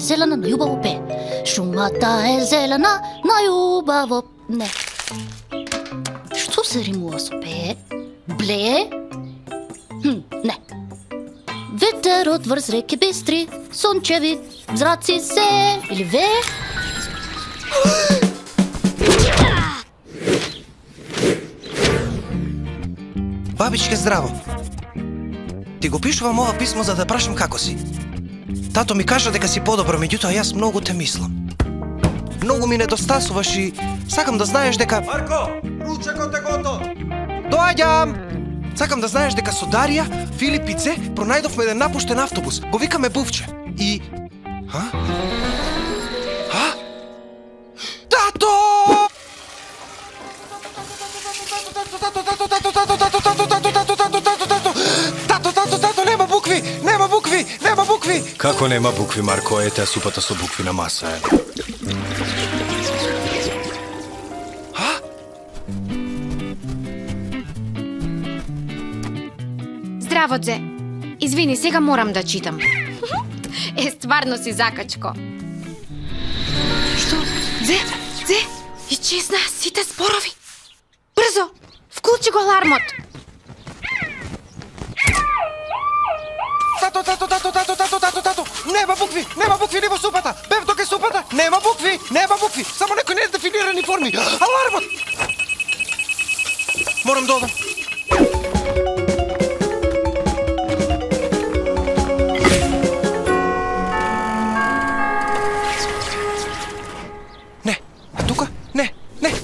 зелена, најубаво пее. Шумата е зелена, најубаво... Не. Што се римува со пее? Блее? Не. Ветерот врз реки бистри, сончеви зраци се или вее? Бабичке, здраво. Ти го пишувам ова писмо за да прашам како си. Тато ми кажа дека си подобро, меѓутоа јас многу те мислам. Многу ми недостасуваш и сакам да знаеш дека... Марко, ручекот е готов! Доаѓам! Сакам да знаеш дека со Дарија, Филип и Це пронајдовме еден напуштен автобус. Го викаме Бувче. И... Ха? Тато! Тато, нема букви! Нема букви! Нема букви! Како нема букви, Марко? Ете супата со букви на маса, е. Здраво, Дзе. Извини, сега морам да читам. Стварно си закачко. Што? Дзе? Исчезна сите зборови. Брзо, вклучи го алармот. Тато! Нема букви ни во супата! Бев доке супата! Нема букви! Само некои недефинирани форми! Алармот! Морам да одам.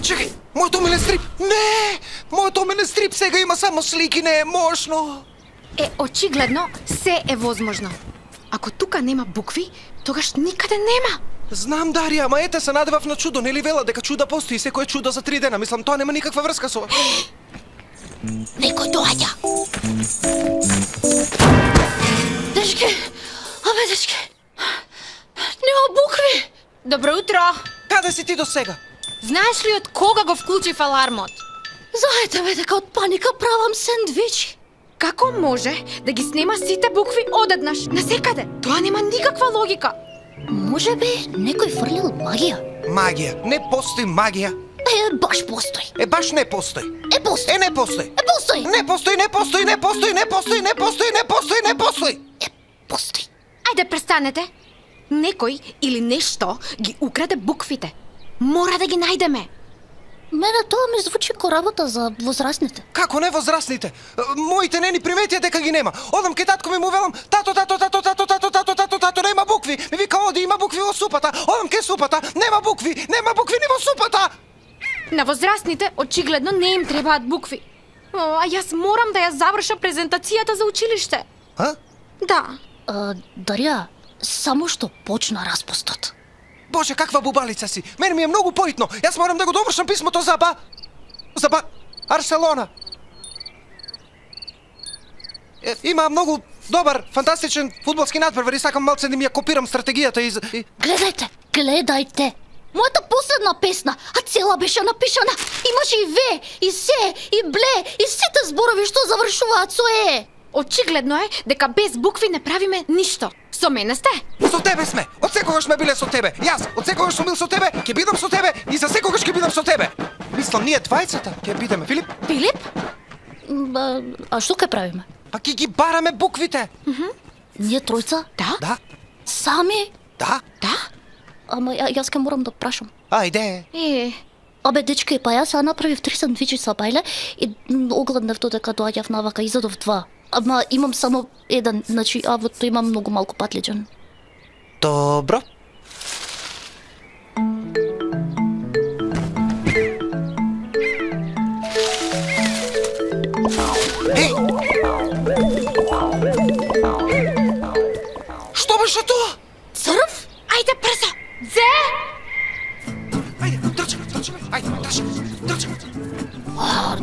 Чекај, мојот омилен стрип! Не! Мојот омилен стрип сега има само слики, не е можно! Очигледно, се е возможно. Ако тука нема букви, тогаш никаде нема. Знам, Дарија, ама ете се надевав на чудо, нели вела дека чуда постои секое чудо за 3 дена. Мислам, тоа нема никаква врска со... Некој доаѓа. Дечки, нема букви. Добро утро. Каде си ти до сега? Знаеш ли од кога го вклучив алармот? Заете бе дека од паника правам сендвичи. Како може да ги снема сите букви одеднаш, насекаде? Тоа нема никаква логика. Може би некој фрлил магија. Магија. Не постои магија. Баш постои. Баш не постои. Постои. Не постои. Постои. Постои. Ајде престанете. Некој или нешто ги украде буквите. Мора да ги најдеме. Мене тоа ми звучи ко работа за возрастните. Како не возрастните? Моите нени приметија дека ги нема. Одам кај татко ми му велам: тато, нема букви. Ми вика: оди, има букви во супата. Одам кај супата, нема букви ни во супата. На возрастните очигледно не им требаат букви. А јас морам да ја завршам презентацијата за училиште. Да. Дарија, само што почна распустот. Боже, каква бубалица си! Мене ми е многу поитно. Јас морам да го довршам писмото за Арселона. Има многу добар, фантастичен фудбалски надпревар и сакам малце да ми ја копирам стратегијата и... Гледајте. Мојата последна песна, а цела беше напишана. Имаше и ве, и се, и бле, и сите зборови што завршуваат со е. Очигледно е дека без букви не правиме ништо. Со мене сте? Со тебе сме. Од секогаш сме биле со тебе. Јас од секогаш сум бил со тебе, ќе бидам со тебе и за секогаш ќе бидам со тебе. Мислам, ние двајцата ќе бидеме. Филип? А што ќе правиме? Па ќе ги бараме буквите. Ние тројца? Да. Сами? Да. Ама јас ке морам да прашам. Ајде. Абе, дечки, па јас ја направив 3 сандвичи со бајле и огледнав додека доаѓав навака, изедов 2. Ама имам само 1, значи авото имам многу малку патлиџан. Добро. Еј! Што беше тоа? Црв? Ајде брзо! Дзе! Ајде, трчи, ајде, трчи.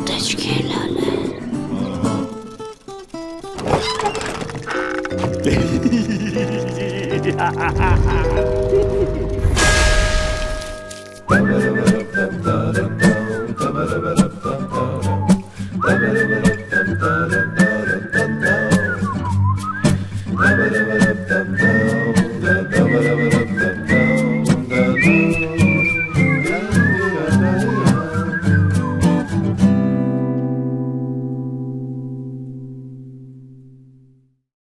Дечки, леле. Da